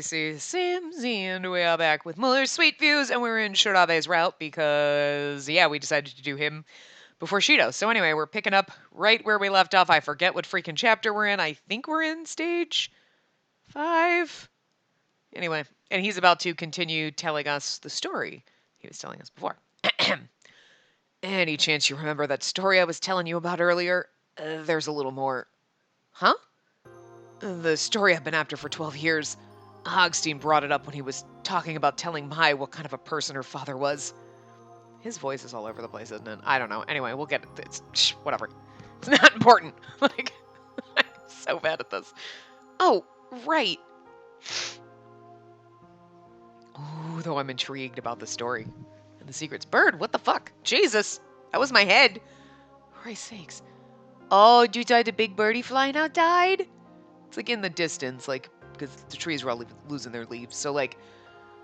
Spacey Sims, and we are back with more sweet views, and we're in Shirabe's route because, yeah, we decided to do him before Shido. So anyway, we're picking up right where we left off. I forget what freaking chapter we're in. I think we're in stage 5. Anyway, and he's about to continue telling us the story he was telling us before. Any chance you remember that story I was telling you about earlier? There's a little more. Huh? The story I've been after for 12 years. Hogstein brought it up when he was talking about telling Mai what kind of a person her father was. His voice is all over the place, isn't it? I don't know. Anyway, we'll get it. It's whatever. It's not important. Like, I'm so bad at this. Oh, right. Ooh, though I'm intrigued about the story and the secrets. Bird, what the fuck? Jesus, that was my head. For Christ's sakes. Oh, you died the big birdie flying out died? It's like in the distance, like, because the trees were all losing their leaves. So, like,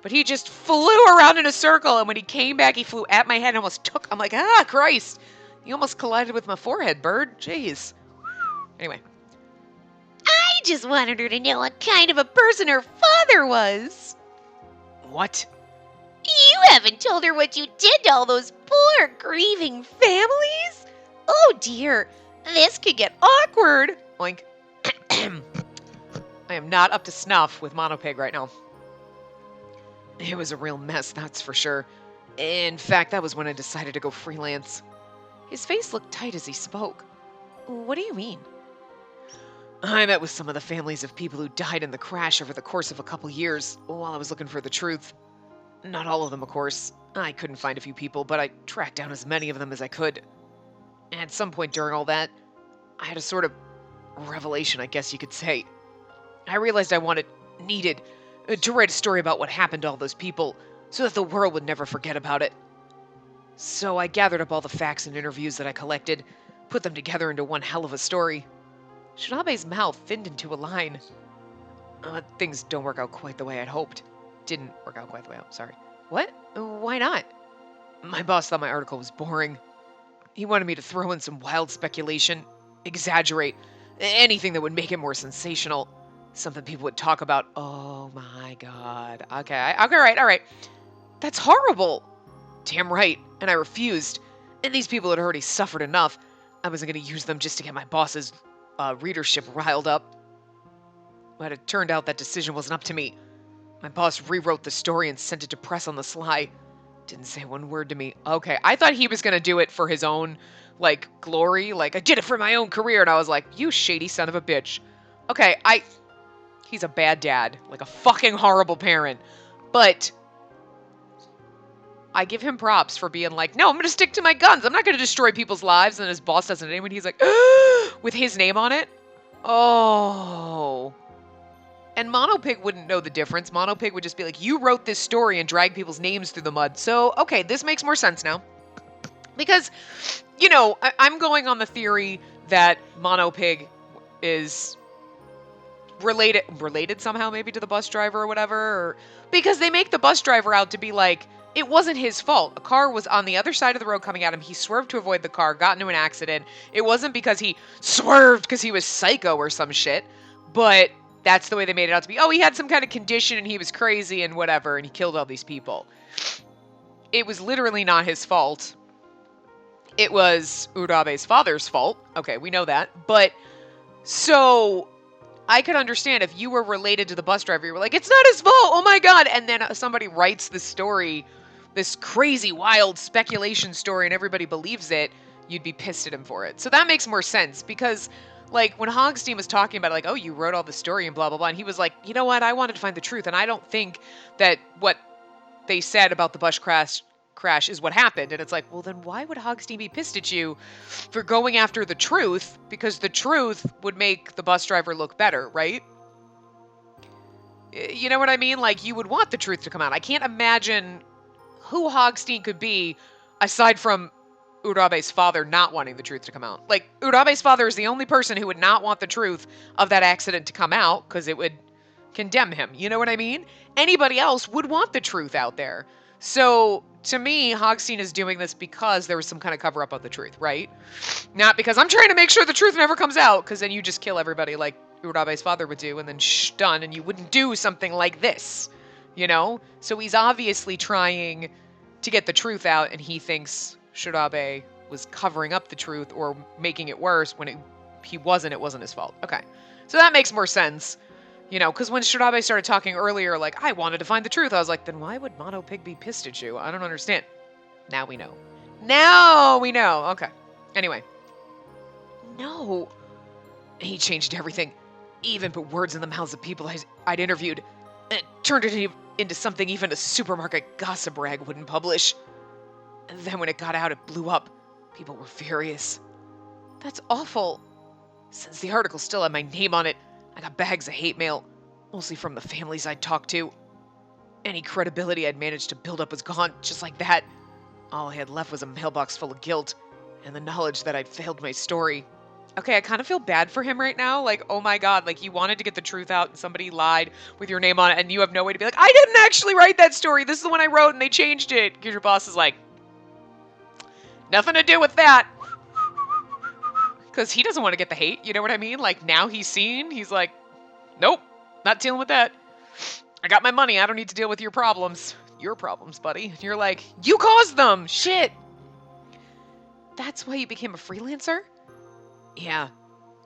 but he just flew around in a circle, and when he came back, he flew at my head and almost took. I'm like, ah, Christ. He almost collided with my forehead, Bird. Jeez. Anyway. I just wanted her to know what kind of a person her father was. What? You haven't told her what you did to all those poor, grieving families? Oh, dear. This could get awkward. Oink. I am not up to snuff with Monopig right now. It was a real mess, that's for sure. In fact, that was when I decided to go freelance. His face looked tight as he spoke. What do you mean? I met with some of the families of people who died in the crash over the course of a couple years while I was looking for the truth. Not all of them, of course. I couldn't find a few people, but I tracked down as many of them as I could. At some point during all that, I had a sort of revelation, I guess you could say. I realized I needed to write a story about what happened to all those people so that the world would never forget about it. So I gathered up all the facts and interviews that I collected, put them together into one hell of a story. Shinabe's mouth thinned into a line. Things don't work out quite the way I'd hoped. Didn't work out quite the way sorry. What? Why not? My boss thought my article was boring. He wanted me to throw in some wild speculation, exaggerate, anything that would make it more sensational. Something people would talk about. Oh my god. Okay, all right. That's horrible. Damn right. And I refused. And these people had already suffered enough. I wasn't going to use them just to get my boss's readership riled up. But it turned out that decision wasn't up to me. My boss rewrote the story and sent it to press on the sly. Didn't say one word to me. Okay, I thought he was going to do it for his own, like, glory. Like, I did it for my own career. And I was like, you shady son of a bitch. Okay, he's a bad dad. Like a fucking horrible parent. But I give him props for being like, no, I'm going to stick to my guns. I'm not going to destroy people's lives. And his boss doesn't name it. He's like, with his name on it. Oh. And Monopig wouldn't know the difference. Monopig would just be like, you wrote this story and drag people's names through the mud. So, okay, this makes more sense now. Because, you know, I'm going on the theory that Monopig is related somehow maybe to the bus driver or whatever. Or, because they make the bus driver out to be like, it wasn't his fault. A car was on the other side of the road coming at him. He swerved to avoid the car, got into an accident. It wasn't because he swerved because he was psycho or some shit. But that's the way they made it out to be. Oh, he had some kind of condition and he was crazy and whatever, and he killed all these people. It was literally not his fault. It was Urabe's father's fault. Okay, we know that. But, so, I could understand if you were related to the bus driver, you were like, it's not his fault, oh my god! And then somebody writes this story, this crazy, wild speculation story, and everybody believes it, you'd be pissed at him for it. So that makes more sense, because like, when Hogstein was talking about it, like, oh, you wrote all the story and blah, blah, blah, and he was like, you know what, I wanted to find the truth, and I don't think that what they said about the bus crash is what happened. And it's like, well, then why would Hogstein be pissed at you for going after the truth? Because the truth would make the bus driver look better, right? You know what I mean? Like, you would want the truth to come out. I can't imagine who Hogstein could be aside from Urabe's father not wanting the truth to come out. Like, Urabe's father is the only person who would not want the truth of that accident to come out because it would condemn him. You know what I mean? Anybody else would want the truth out there. So, to me, Hogstein is doing this because there was some kind of cover-up of the truth, right? Not because I'm trying to make sure the truth never comes out, because then you just kill everybody like Urabe's father would do, and then shh, done, and you wouldn't do something like this, you know? So he's obviously trying to get the truth out, and he thinks Shirabe was covering up the truth or making it worse when it wasn't his fault. Okay, so that makes more sense. You know, because when Shirabe started talking earlier, like, I wanted to find the truth, I was like, then why would Mono Pig be pissed at you? I don't understand. Now we know. Now we know. Okay. Anyway. No. He changed everything. Even put words in the mouths of people I'd interviewed. And turned it into something even a supermarket gossip rag wouldn't publish. And then when it got out, it blew up. People were furious. That's awful. Since the article still had my name on it, I got bags of hate mail, mostly from the families I'd talked to. Any credibility I'd managed to build up was gone, just like that. All I had left was a mailbox full of guilt, and the knowledge that I'd failed my story. Okay, I kind of feel bad for him right now. Like, oh my god, like, you wanted to get the truth out, and somebody lied with your name on it, and you have no way to be like, I didn't actually write that story, this is the one I wrote, and they changed it. Because your boss is like, nothing to do with that. Because he doesn't want to get the hate, you know what I mean? Like, now he's seen, he's like, nope, not dealing with that. I got my money, I don't need to deal with your problems. Your problems, buddy. And you're like, you caused them! Shit! That's why you became a freelancer? Yeah.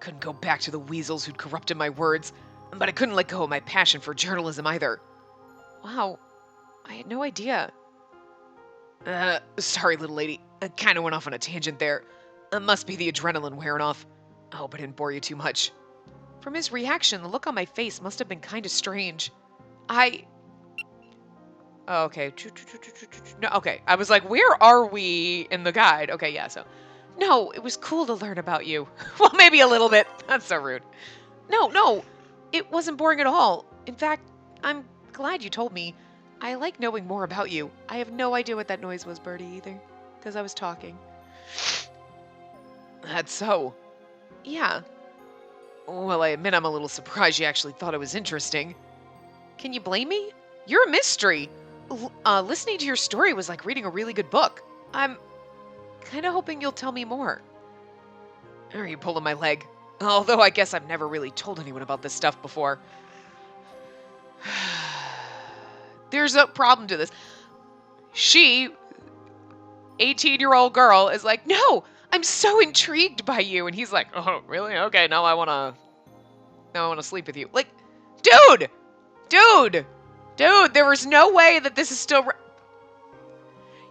Couldn't go back to the weasels who'd corrupted my words, but I couldn't let go of my passion for journalism either. Wow. I had no idea. Sorry, little lady. I kind of went off on a tangent there. It must be the adrenaline wearing off. I hope I didn't bore you too much. From his reaction, the look on my face must have been kind of strange. Oh, okay. No, okay. I was like, where are we in the guide? Okay, yeah, so. No, it was cool to learn about you. Well, maybe a little bit. That's so rude. No. It wasn't boring at all. In fact, I'm glad you told me. I like knowing more about you. I have no idea what that noise was, Birdie, either. Because I was talking. That's so. Yeah. Well, I admit I'm a little surprised you actually thought it was interesting. Can you blame me? You're a mystery. Listening to your story was like reading a really good book. I'm kind of hoping you'll tell me more. Are you pulling my leg? Although I guess I've never really told anyone about this stuff before. There's a problem to this. She, 18-year-old girl, is like, no, I'm so intrigued by you. And he's like, oh, really? Okay, now I want to sleep with you. Like, dude, there was no way that this is still...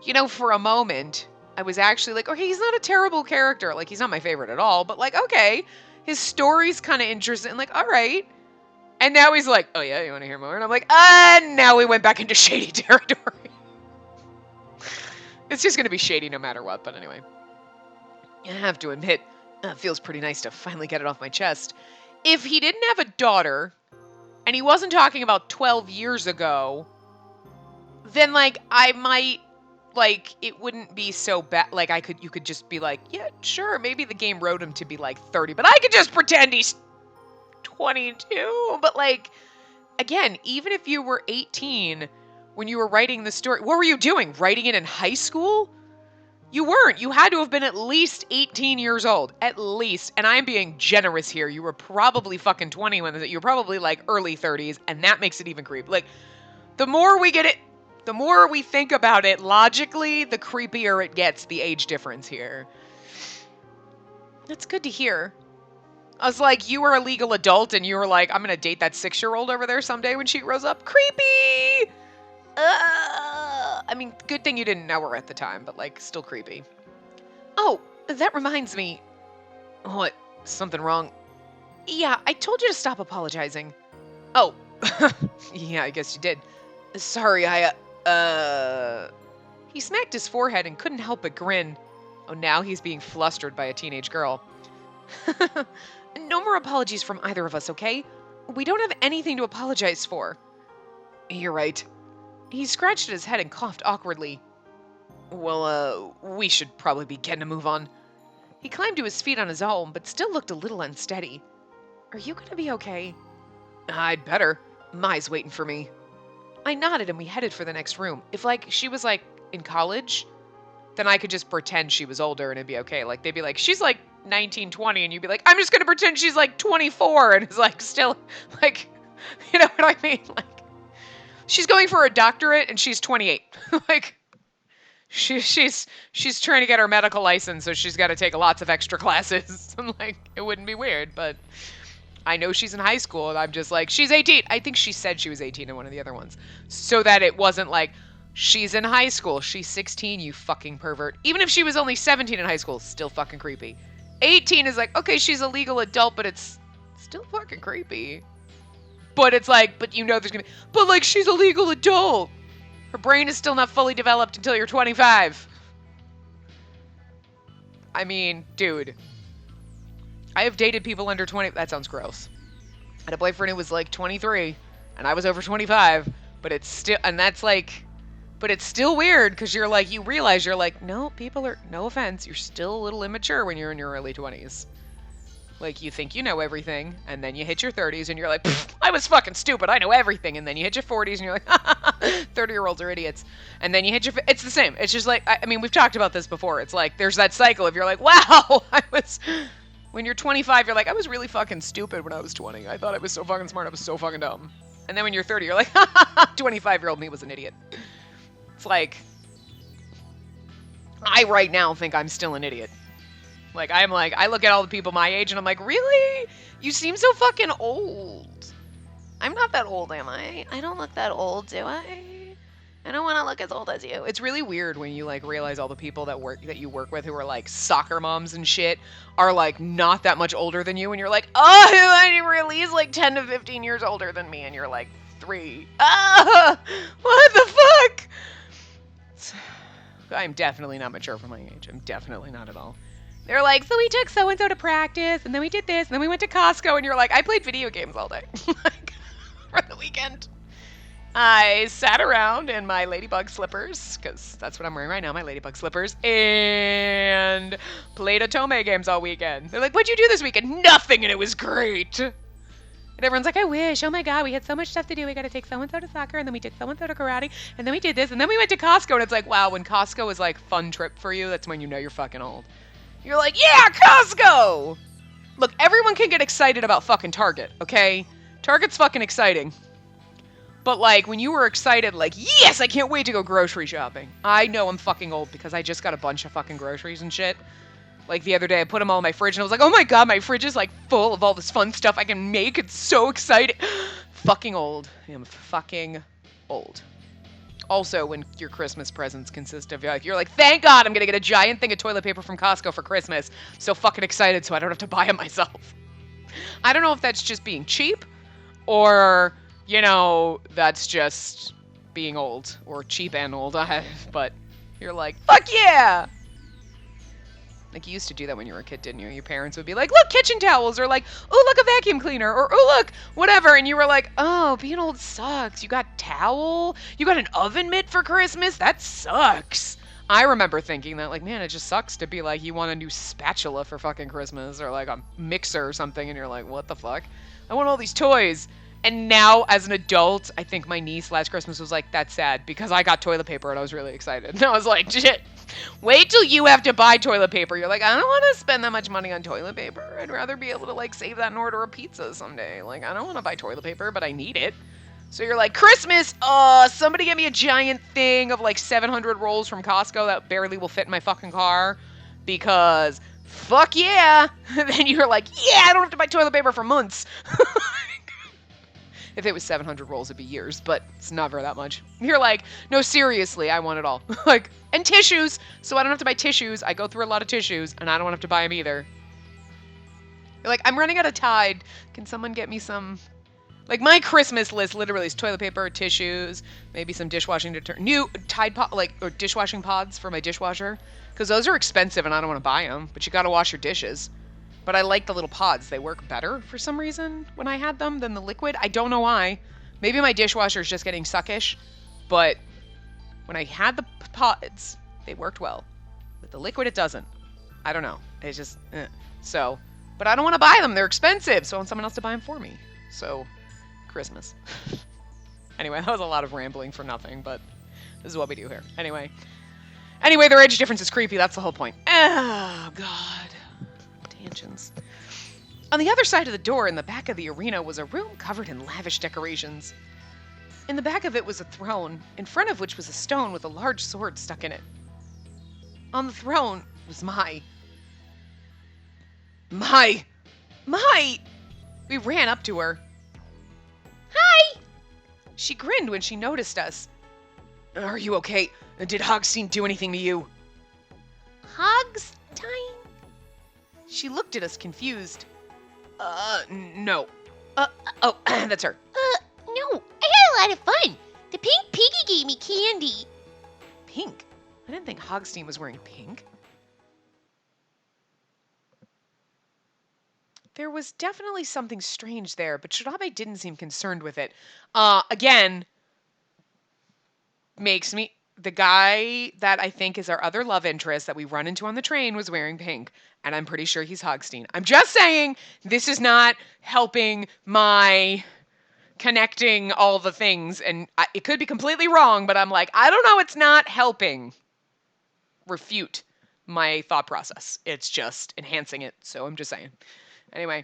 You know, for a moment, I was actually like, okay, he's not a terrible character. Like, he's not my favorite at all. But, like, okay, his story's kind of interesting. Like, all right. And now he's like, oh, yeah, you want to hear more? And I'm like, now we went back into shady territory. It's just going to be shady no matter what. But anyway, I have to admit, it feels pretty nice to finally get it off my chest. If he didn't have a daughter... and he wasn't talking about 12 years ago, then, like, I might, like, it wouldn't be so bad. Like, you could just be like, yeah, sure, maybe the game wrote him to be, like, 30, but I could just pretend he's 22. But, like, again, even if you were 18 when you were writing the story, what were you doing? Writing it in high school? You weren't. You had to have been at least 18 years old. At least. And I'm being generous here. You were probably fucking 20 when you were probably like early 30s, and that makes it even creepy. Like, the more we get it, the more we think about it logically, the creepier it gets, the age difference here. That's good to hear. I was like, you were a legal adult and you were like, I'm going to date that 6-year-old over there someday when she grows up. Creepy! I mean, good thing you didn't know her at the time, but, like, still creepy. Oh, that reminds me. What? Something wrong? Yeah, I told you to stop apologizing. Oh. Yeah, I guess you did. Sorry, He smacked his forehead and couldn't help but grin. Oh, now he's being flustered by a teenage girl. No more apologies from either of us, okay? We don't have anything to apologize for. You're right. He scratched at his head and coughed awkwardly. Well, we should probably be getting a move on. He climbed to his feet on his own, but still looked a little unsteady. Are you gonna be okay? I'd better. Mai's waiting for me. I nodded and we headed for the next room. If, like, she was, like, in college, then I could just pretend she was older and it'd be okay. Like, they'd be like, she's, like, 19, 20, and you'd be like, I'm just gonna pretend she's like 24 and is like still like, you know what I mean? Like, she's going for a doctorate and she's 28. Like, she's trying to get her medical license, so she's got to take lots of extra classes. I'm like, it wouldn't be weird, but I know she's in high school, and I'm just like, she's 18. I think she said she was 18 in one of the other ones, so that it wasn't like, she's in high school, she's 16, you fucking pervert. Even if she was only 17 in high school, still fucking creepy. 18 is like, okay, she's a legal adult, but it's still fucking creepy. But it's like, but you know there's gonna be, but like, she's a legal adult. Her brain is still not fully developed until you're 25. I mean, dude. I have dated people under 20. That sounds gross. I had a boyfriend who was like 23, and I was over 25. But it's still, and that's like, but it's still weird because you're like, you realize you're like, no, people are, no offense, you're still a little immature when you're in your early 20s. Like, you think you know everything, and then you hit your 30s, and you're like, I was fucking stupid, I know everything. And then you hit your 40s, and you're like, 30-year-olds are idiots. And then you hit your, it's the same. It's just like, I mean, we've talked about this before. It's like, there's that cycle of you're like, wow, when you're 25, you're like, I was really fucking stupid when I was 20. I thought I was so fucking smart, I was so fucking dumb. And then when you're 30, you're like, 25-year-old me was an idiot. It's like, I right now think I'm still an idiot. Like, I'm like, I look at all the people my age and I'm like, really? You seem so fucking old. I'm not that old, am I? I don't look that old, do I? I don't want to look as old as you. It's really weird when you like realize all the people that you work with who are like soccer moms and shit are like not that much older than you, and you're like, oh, I really is like 10 to 15 years older than me, and you're like 3. Ah, what the fuck? I'm definitely not mature for my age. I'm definitely not at all. They're like, so we took so-and-so to practice, and then we did this, and then we went to Costco, and you're like, I played video games all day. Like, for the weekend. I sat around in my ladybug slippers, because that's what I'm wearing right now, my ladybug slippers, and played Otome games all weekend. They're like, what'd you do this weekend? Nothing, and it was great. And everyone's like, I wish. Oh my God, we had so much stuff to do. We got to take so-and-so to soccer, and then we took so-and-so to karate, and then we did this, and then we went to Costco, and it's like, wow, when Costco is like fun trip for you, that's when you know you're fucking old. You're like, yeah, Costco! Look, everyone can get excited about fucking Target, okay? Target's fucking exciting. But like, when you were excited, like, yes, I can't wait to go grocery shopping. I know I'm fucking old because I just got a bunch of fucking groceries and shit. Like, the other day, I put them all in my fridge, and I was like, oh my God, my fridge is like full of all this fun stuff I can make. It's so exciting. Fucking old. I am fucking old. Also, when your Christmas presents consist of, you're like, thank God I'm gonna get a giant thing of toilet paper from Costco for Christmas. So fucking excited so I don't have to buy it myself. I don't know if that's just being cheap or, you know, that's just being old or cheap and old. But you're like, fuck yeah! Like, you used to do that when you were a kid, didn't you? Your parents would be like, look, kitchen towels, or like, oh, look, a vacuum cleaner, or oh, look, whatever. And you were like, oh, being old sucks. You got towel? You got an oven mitt for Christmas? That sucks. I remember thinking that, like, man, it just sucks to be like, you want a new spatula for fucking Christmas, or like a mixer or something, and you're like, what the fuck? I want all these toys. And now, as an adult, I think my niece last Christmas was like, that's sad, because I got toilet paper and I was really excited. And I was like, shit, wait till you have to buy toilet paper. You're like, I don't want to spend that much money on toilet paper. I'd rather be able to, like, save that and order a pizza someday. Like, I don't want to buy toilet paper, but I need it. So you're like, Christmas, somebody get me a giant thing of, like, 700 rolls from Costco that barely will fit in my fucking car, because fuck yeah. And then you're like, yeah, I don't have to buy toilet paper for months. If it was 700 rolls, it'd be years, but it's never that much. You're like, no, seriously, I want it all. Like, and tissues, so I don't have to buy tissues. I go through a lot of tissues, and I don't have to buy them either. You're like, I'm running out of Tide. Can someone get me some? Like, my Christmas list literally is toilet paper, tissues, maybe some dishwashing detergent, new Tide pod, like, or dishwashing pods for my dishwasher, because those are expensive and I don't want to buy them, but you got to wash your dishes. But I like the little pods. They work better for some reason when I had them than the liquid. I don't know why. Maybe my dishwasher is just getting suckish. But when I had the pods, they worked well. With the liquid, it doesn't. I don't know. It's just, So, but I don't want to buy them. They're expensive. So I want someone else to buy them for me. So, Christmas. Anyway, that was a lot of rambling for nothing. But this is what we do here. Anyway, their age difference is creepy. That's the whole point. Oh, God. Tangents. On the other side of the door in the back of the arena was a room covered in lavish decorations. In the back of it was a throne, in front of which was a stone with a large sword stuck in it. On the throne was Mai. Mai! Mai! We ran up to her. Hi! She grinned when she noticed us. Are you okay? Did Hogstein do anything to you? Hogstein? She looked at us confused. No. Oh, that's her. No, I had a lot of fun. The pink piggy gave me candy. Pink? I didn't think Hogstein was wearing pink. There was definitely something strange there, but Shirabe didn't seem concerned with it. Again, makes me... The guy that I think is our other love interest that we run into on the train was wearing pink, and I'm pretty sure he's Hogstein. I'm just saying, this is not helping my connecting all the things, and it could be completely wrong, but I'm like, I don't know, it's not helping refute my thought process. It's just enhancing it, so I'm just saying. Anyway,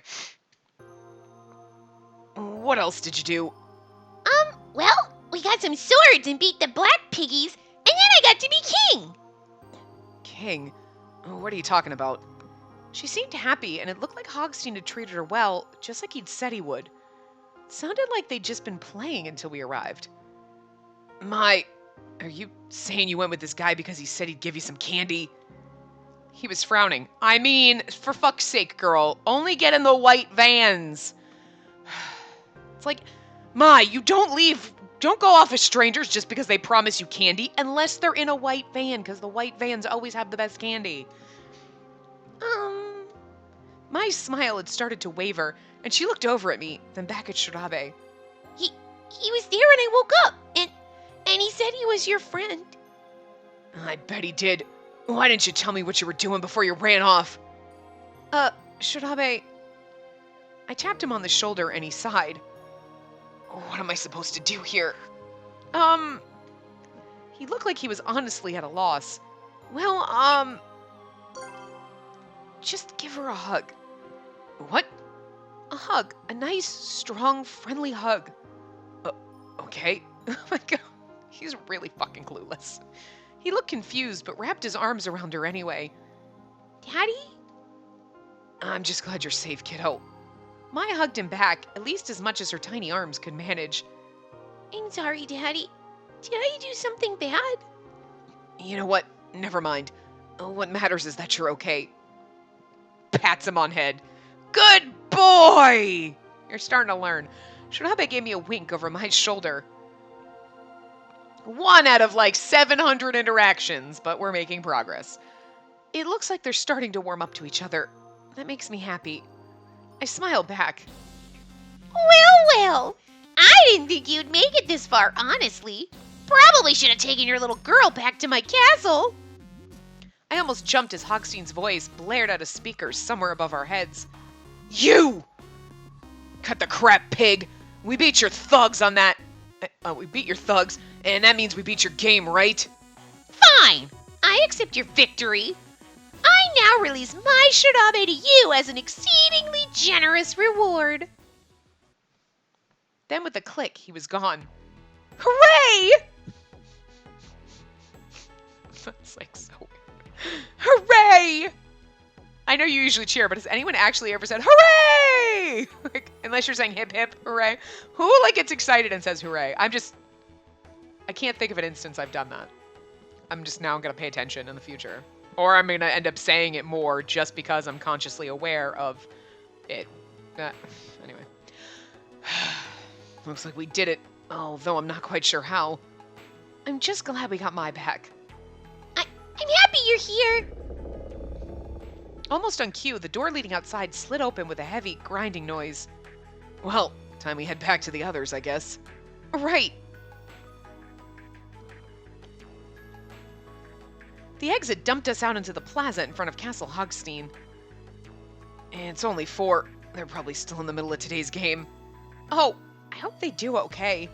what else did you do? Well, we got some swords and beat the black piggies, and then I got to be king. King? What are you talking about? She seemed happy, and it looked like Hogstein had treated her well, just like he'd said he would. It sounded like they'd just been playing until we arrived. Are you saying you went with this guy because he said he'd give you some candy? He was frowning. I mean, for fuck's sake, girl, only get in the white vans. It's like, you don't go off as strangers just because they promise you candy, unless they're in a white van, because the white vans always have the best candy. My smile had started to waver, and she looked over at me, then back at Shirabe. He was there when I woke up, and he said he was your friend. I bet he did. Why didn't you tell me what you were doing before you ran off? Shirabe... I tapped him on the shoulder, and he sighed. What am I supposed to do here? He looked like he was honestly at a loss. Well, just give her a hug. What? A hug. A nice, strong, friendly hug. Okay. Oh my god. He's really fucking clueless. He looked confused, but wrapped his arms around her anyway. Daddy? I'm just glad you're safe, kiddo. Maya hugged him back, at least as much as her tiny arms could manage. I'm sorry, Daddy. Did I do something bad? You know what? Never mind. What matters is that you're okay. Pats him on head. Good boy! You're starting to learn. Shirabe gave me a wink over my shoulder. 1 out of like 700 interactions, but we're making progress. It looks like they're starting to warm up to each other. That makes me happy. I smiled back. Well. I didn't think you'd make it this far, honestly. Probably should have taken your little girl back to my castle. I almost jumped as Hogstein's voice blared out of speakers somewhere above our heads. You! Cut the crap, pig! We beat your thugs on that... we beat your thugs, and that means we beat your game, right? Fine! I accept your victory. I now release my Shirabe to you as an exceedingly generous reward. Then with a click, he was gone. Hooray! That's like so weird. Hooray! I know you usually cheer, but has anyone actually ever said hooray? Like, unless you're saying hip hip hooray. Who gets excited and says hooray? I can't think of an instance I've done that. I'm just now gonna pay attention in the future. Or I'm gonna end up saying it more just because I'm consciously aware of it. Anyway. Looks like we did it, although I'm not quite sure how. I'm just glad we got Mai back. I'm happy you're here. Almost on cue, the door leading outside slid open with a heavy, grinding noise. Well, time we head back to the others, I guess. Right. The exit dumped us out into the plaza in front of Castle Hogstein. It's only 4. They're probably still in the middle of today's game. Oh, I hope they do okay.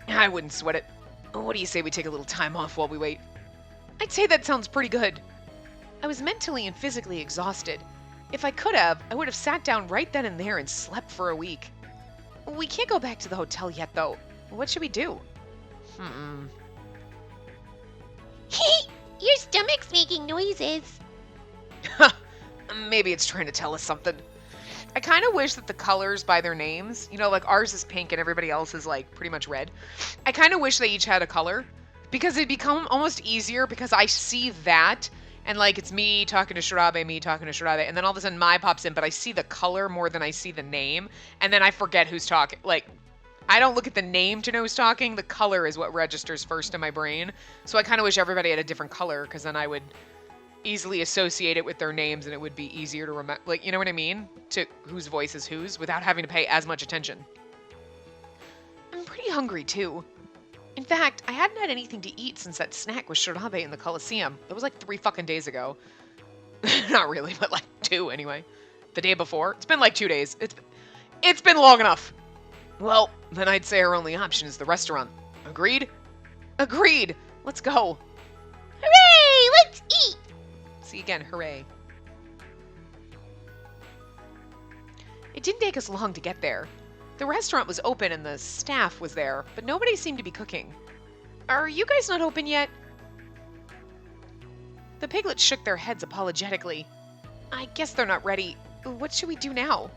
I wouldn't sweat it. What do you say we take a little time off while we wait? I'd say that sounds pretty good. I was mentally and physically exhausted. If I could have, I would have sat down right then and there and slept for a week. We can't go back to the hotel yet, though. What should we do? Hmm. Your stomach's making noises. Maybe it's trying to tell us something. I kind of wish that the colors by their names, you know, like ours is pink and everybody else is like pretty much red. I kind of wish they each had a color because it'd become almost easier because I see that and like it's me talking to Shirabe, me talking to Shirabe, and then all of a sudden my pops in, but I see the color more than I see the name, and then I forget who's talking. Like, I don't look at the name to know who's talking. The color is what registers first in my brain. So I kind of wish everybody had a different color because then I would easily associate it with their names and it would be easier to remember. Like, you know what I mean? To whose voice is whose without having to pay as much attention. I'm pretty hungry too. In fact, I hadn't had anything to eat since that snack with Shirabe in the Coliseum. That was like 3 fucking days ago. Not really, but like 2 anyway. The day before. It's been like 2 days. It's been long enough. Well, then I'd say our only option is the restaurant. Agreed? Agreed! Let's go. Hooray! Let's eat! See again, hooray. It didn't take us long to get there. The restaurant was open and the staff was there, but nobody seemed to be cooking. Are you guys not open yet? The piglets shook their heads apologetically. I guess they're not ready. What should we do now?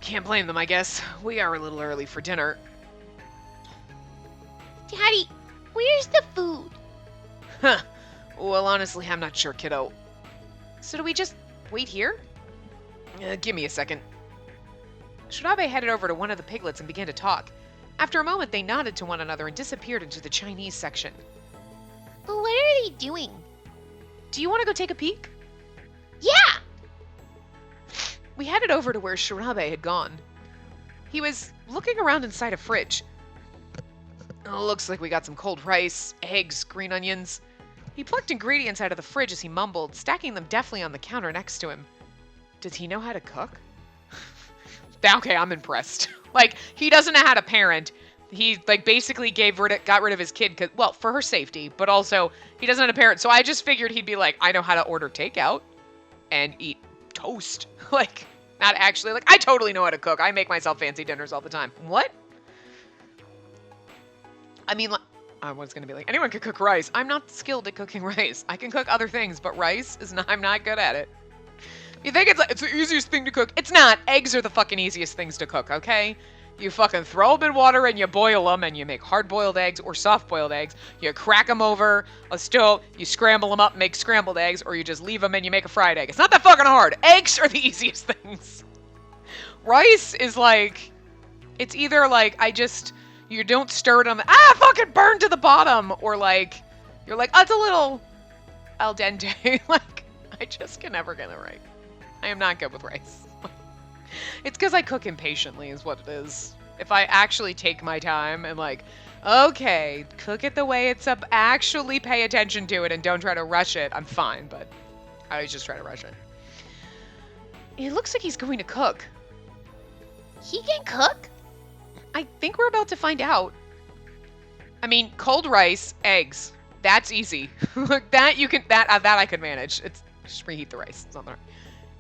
Can't blame them, I guess. We are a little early for dinner. Daddy, where's the food? Huh. Well, honestly, I'm not sure, kiddo. So do we just wait here? Give me a second. Shirabe headed over to one of the piglets and began to talk. After a moment, they nodded to one another and disappeared into the Chinese section. What are they doing? Do you want to go take a peek? Yeah! We headed over to where Shirabe had gone. He was looking around inside a fridge. Oh, looks like we got some cold rice, eggs, green onions. He plucked ingredients out of the fridge as he mumbled, stacking them deftly on the counter next to him. Does he know how to cook? Okay, I'm impressed. Like, he doesn't know how to parent. He, like, basically got rid of his kid, well, for her safety, but also, he doesn't know how to parent. So I just figured he'd be like, I know how to order takeout and eat toast. Like, not actually. Like, I totally know how to cook. I make myself fancy dinners all the time. What? I mean, I was going to be like, anyone could cook rice. I'm not skilled at cooking rice. I can cook other things, but rice is not, I'm not good at it. You think it's the easiest thing to cook? It's not. Eggs are the fucking easiest things to cook, okay? You fucking throw them in water and you boil them and you make hard-boiled eggs or soft-boiled eggs. You crack them over a stove, you scramble them up, make scrambled eggs, or you just leave them and you make a fried egg. It's not that fucking hard. Eggs are the easiest things. Rice is like, it's either like, you don't stir it on the, fucking burn to the bottom, or like, you're like, oh, it's a little al dente. Like, I just can never get it right. I am not good with rice. It's because I cook impatiently is what it is. If I actually take my time and like, okay, cook it the way it's up, actually pay attention to it and don't try to rush it, I'm fine, but I always just try to rush it. It looks like he's going to cook. He can cook? I think we're about to find out. I mean, cold rice, eggs. That's easy. Look, that you can, that I could manage. It's just reheat the rice. It's not that hard.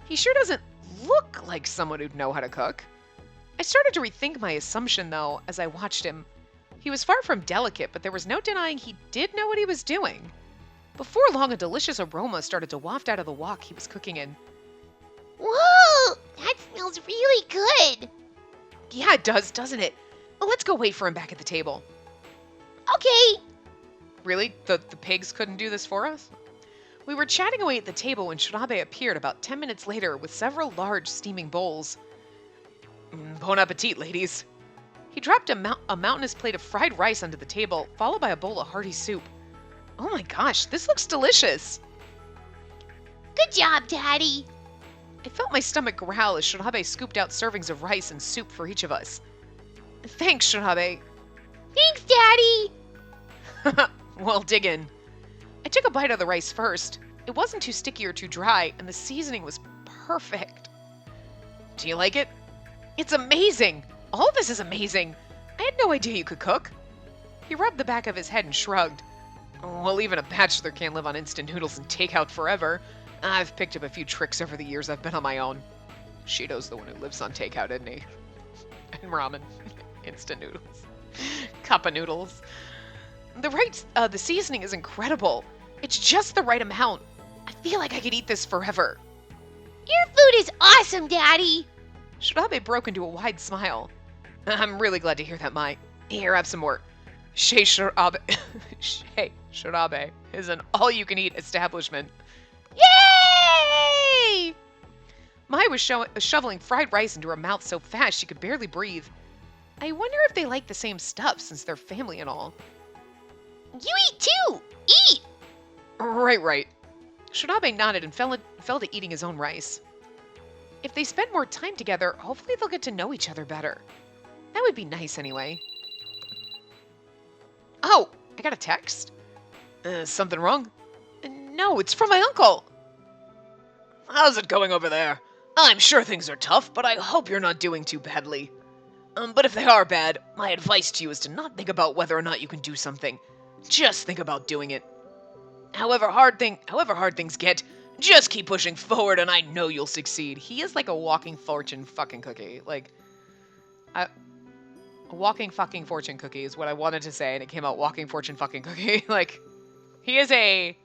He sure doesn't look like someone who'd know how to cook. I started to rethink my assumption, though, as I watched him. He was far from delicate, but there was no denying he did know what he was doing. Before long, a delicious aroma started to waft out of the wok he was cooking in. Whoa! That smells really good! Yeah, it does, doesn't it? Well, let's go wait for him back at the table. Okay! Really? The pigs couldn't do this for us? We were chatting away at the table when Shirabe appeared about 10 minutes later with several large steaming bowls. Bon appetit, ladies. He dropped a mountainous plate of fried rice onto the table, followed by a bowl of hearty soup. Oh my gosh, this looks delicious. Good job, Daddy. I felt my stomach growl as Shirabe scooped out servings of rice and soup for each of us. Thanks, Shirabe. Thanks, Daddy. Well, dig in. I took a bite of the rice first. It wasn't too sticky or too dry, and the seasoning was perfect. Do you like it? It's amazing! All of this is amazing! I had no idea you could cook. He rubbed the back of his head and shrugged. Well, even a bachelor can't live on instant noodles and takeout forever. I've picked up a few tricks over the years I've been on my own. Shido's the one who lives on takeout, isn't he? And ramen. Instant noodles. Cup of noodles. The seasoning is incredible. It's just the right amount. I feel like I could eat this forever. Your food is awesome, Daddy. Shirabe broke into a wide smile. I'm really glad to hear that, Mai. Here, have some more. Shei Shirabe is an all-you-can-eat establishment. Yay! Mai was shoveling fried rice into her mouth so fast she could barely breathe. I wonder if they like the same stuff since they're family and all. You eat too! Eat! Right. Shirabe nodded and fell to eating his own rice. If they spend more time together, hopefully they'll get to know each other better. That would be nice anyway. Oh, I got a text. Something wrong? No, it's from my uncle. How's it going over there? I'm sure things are tough, but I hope you're not doing too badly. But if they are bad, my advice to you is to not think about whether or not you can do something. Just think about doing it. However hard things get, just keep pushing forward and I know you'll succeed. He is like a walking fortune fucking cookie. Like, a walking fucking fortune cookie is what I wanted to say, and it came out walking fortune fucking cookie. Like, he is a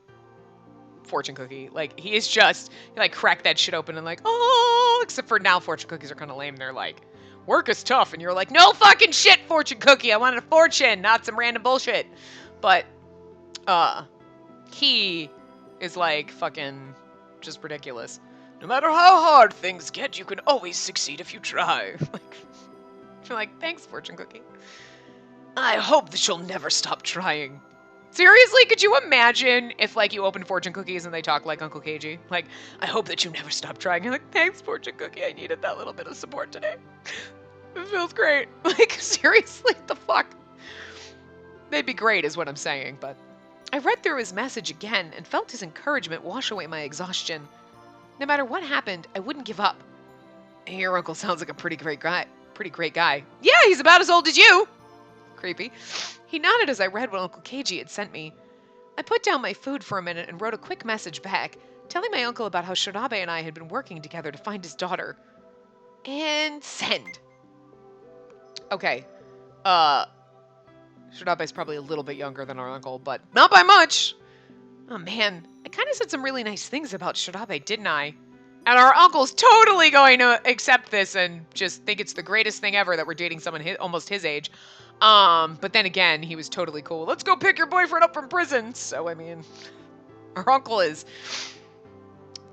fortune cookie. Like, he is just, you like crack that shit open and like, oh, except for now fortune cookies are kind of lame. They're like, work is tough, and you're like, no fucking shit, fortune cookie. I wanted a fortune, not some random bullshit. But, he is like fucking just ridiculous. No matter how hard things get, you can always succeed if you try. Like, thanks, fortune cookie. I hope that you'll never stop trying. Seriously, could you imagine if, like, you open fortune cookies and they talk like Uncle KG? Like, I hope that you never stop trying. You're like, thanks, fortune cookie. I needed that little bit of support today. It feels great. Like, seriously, the fuck? They'd be great is what I'm saying, but I read through his message again and felt his encouragement wash away my exhaustion. No matter what happened, I wouldn't give up. Your uncle sounds like a pretty great guy. Yeah, he's about as old as you. Creepy. He nodded as I read what Uncle KG had sent me. I put down my food for a minute and wrote a quick message back, telling my uncle about how Shirabe and I had been working together to find his daughter. And send. Okay. Shirabe's probably a little bit younger than our uncle, but not by much. Oh man, I kind of said some really nice things about Shirabe, didn't I? And our uncle's totally going to accept this and just think it's the greatest thing ever that we're dating someone almost his age. But then again, he was totally cool. Let's go pick your boyfriend up from prison. So, I mean, our uncle is,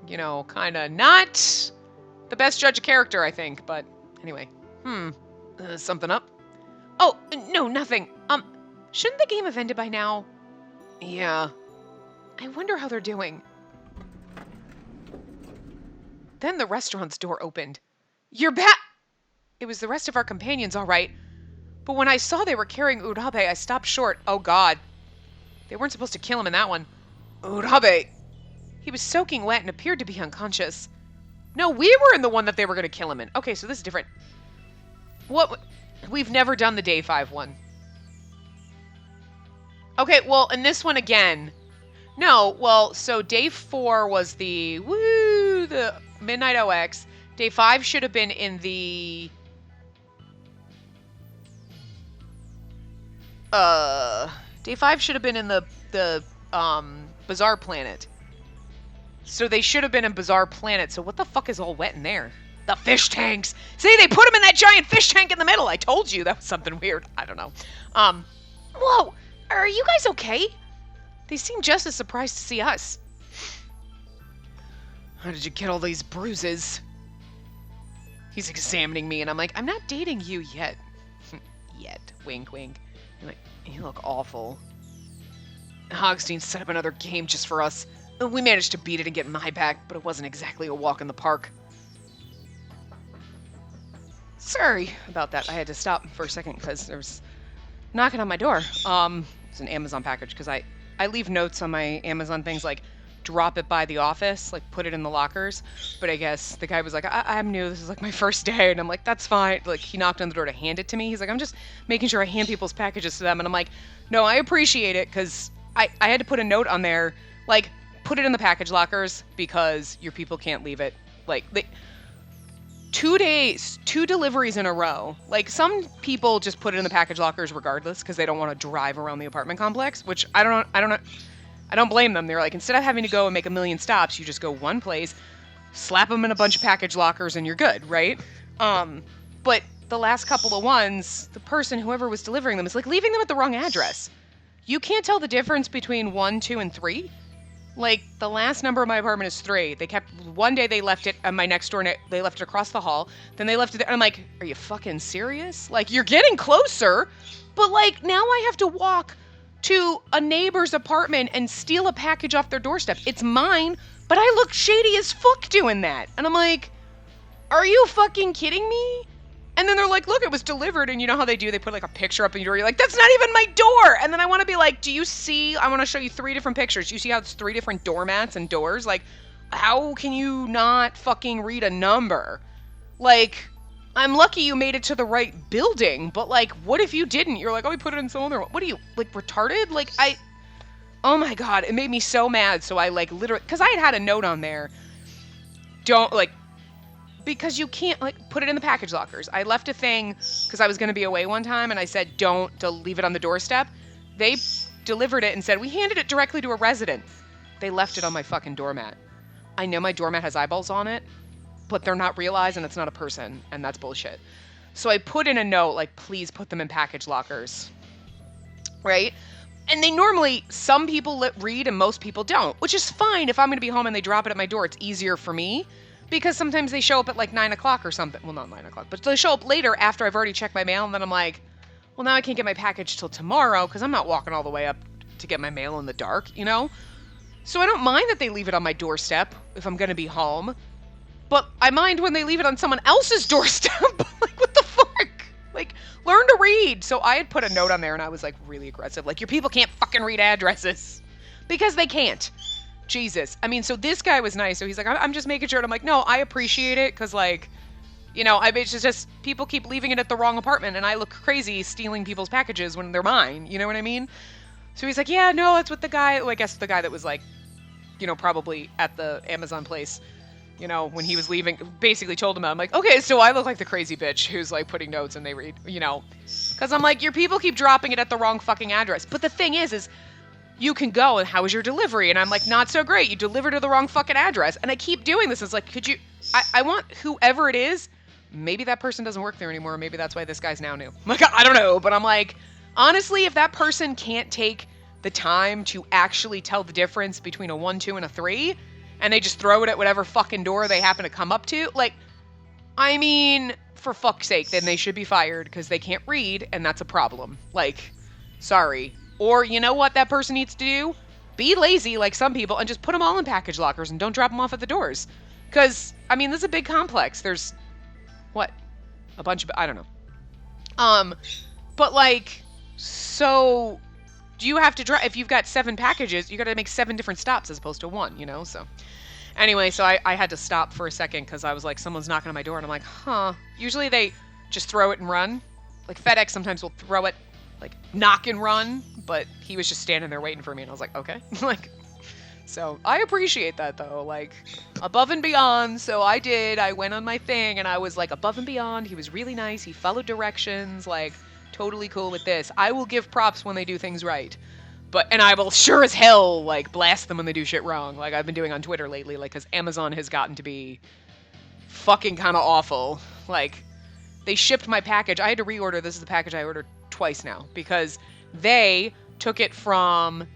you know, kind of not the best judge of character, I think. But anyway, something up? Oh, no, nothing. Shouldn't the game have ended by now? Yeah. I wonder how they're doing. Then the restaurant's door opened. You're back! It was the rest of our companions, all right. But when I saw they were carrying Urabe, I stopped short. Oh, God. They weren't supposed to kill him in that one. Urabe! He was soaking wet and appeared to be unconscious. No, we were in the one that they were going to kill him in. Okay, so this is different. What? We've never done the day 5 one. Okay, well, in this one again. No, well, so day 4 was the Midnight OX. Day 5 should have been in the day 5 should have been in the Bizarre Planet. So they should have been in Bizarre Planet. So what the fuck is all wet in there? The fish tanks. See, they put him in that giant fish tank in the middle. I told you that was something weird. I don't know. Whoa, are you guys okay? They seem just as surprised to see us. How did you get all these bruises? He's examining me, and I'm like, I'm not dating you yet. Yet. Wink, wink. I'm like, you look awful. Hogstein set up another game just for us. We managed to beat it and get my back, but it wasn't exactly a walk in the park. Sorry about that. I had to stop for a second because there was knocking on my door. It's an Amazon package because I leave notes on my Amazon things like drop it by the office, like put it in the lockers. But I guess the guy was like, I'm new. This is like my first day. And I'm like, that's fine. Like he knocked on the door to hand it to me. He's like, I'm just making sure I hand people's packages to them. And I'm like, no, I appreciate it because I had to put a note on there. Like put it in the package lockers because your people can't leave it. Like, 2 days, 2 deliveries in a row. Like, some people just put it in the package lockers regardless because they don't want to drive around the apartment complex, which I don't blame them. They're like, instead of having to go and make a million stops, you just go one place, slap them in a bunch of package lockers, and you're good, right? But the last couple of ones, the person, whoever was delivering them, is like leaving them at the wrong address. You can't tell the difference between 1, 2, and 3. Like, the last number of my apartment is 3. They kept, one day they left it at my next door, they left it across the hall. Then they left it there, and I'm like, are you fucking serious? Like, you're getting closer, but like, now I have to walk to a neighbor's apartment and steal a package off their doorstep. It's mine, but I look shady as fuck doing that. And I'm like, are you fucking kidding me? And then they're like, look, it was delivered. And you know how they do? They put like a picture up in your door. You're like, that's not even my door. And then I want to be like, do you see? I want to show you 3 different pictures. Do you see how it's 3 different doormats and doors? Like, how can you not fucking read a number? Like, I'm lucky you made it to the right building. But like, what if you didn't? You're like, oh, we put it in some other one. What are you, like, retarded? Like, oh my God, it made me so mad. So I like literally, because I had a note on there. Don't, like, because you can't, like, put it in the package lockers. I left a thing because I was going to be away one time, and I said, don't leave it on the doorstep. They delivered it and said, we handed it directly to a resident. They left it on my fucking doormat. I know my doormat has eyeballs on it, but they're not real eyes, and it's not a person, and that's bullshit. So I put in a note, like, please put them in package lockers, right? And they normally, some people read and most people don't, which is fine. If I'm going to be home and they drop it at my door, it's easier for me. Because sometimes they show up at like 9 o'clock or something. Well, not 9 o'clock, but they show up later after I've already checked my mail. And then I'm like, well, now I can't get my package till tomorrow because I'm not walking all the way up to get my mail in the dark, you know? So I don't mind that they leave it on my doorstep if I'm going to be home. But I mind when they leave it on someone else's doorstep. Like, what the fuck? Like, learn to read. So I had put a note on there and I was like really aggressive. Like, your people can't fucking read addresses. Because they can't. Jesus. I mean, so this guy was nice. So he's like, I'm just making sure. And I'm like, no, I appreciate it. Because, like, you know, it's just people keep leaving it at the wrong apartment. And I look crazy stealing people's packages when they're mine. You know what I mean? So he's like, yeah, no, that's what the guy, well, I guess the guy that was like, you know, probably at the Amazon place, you know, when he was leaving, basically told him, I'm like, okay, so I look like the crazy bitch who's like putting notes and they read, you know, because I'm like, your people keep dropping it at the wrong fucking address. But the thing is you can go and how was your delivery? And I'm like, not so great. You delivered to the wrong fucking address. And I keep doing this. It's like, could you, I want whoever it is, maybe that person doesn't work there anymore. Maybe that's why this guy's now new. I'm like, I don't know. But I'm like, honestly, if that person can't take the time to actually tell the difference between a 1, 2, and a 3, and they just throw it at whatever fucking door they happen to come up to, like, I mean, for fuck's sake, then they should be fired because they can't read, and that's a problem. Like, sorry. Or, you know what that person needs to do? Be lazy like some people and just put them all in package lockers and don't drop them off at the doors. Because, I mean, this is a big complex. There's, what? A bunch of, I don't know. But, like, so do you have to drive, if you've got 7 packages, you got to make 7 different stops as opposed to 1, you know? So, anyway, so I had to stop for a second because I was like, someone's knocking on my door, and I'm like, huh. Usually they just throw it and run. Like, FedEx sometimes will throw it, like, knock and run, but he was just standing there waiting for me, and I was like, okay. Like, so I appreciate that, though, like, above and beyond. So I went on my thing, and I was like, above and beyond. He was really nice. He followed directions, like, totally cool with this. I will give props when they do things right, but, and I will sure as hell, like, blast them when they do shit wrong, like I've been doing on Twitter lately, like, because Amazon has gotten to be fucking kind of awful. Like, they shipped my package. I had to reorder. This is the package I ordered twice now because they took it from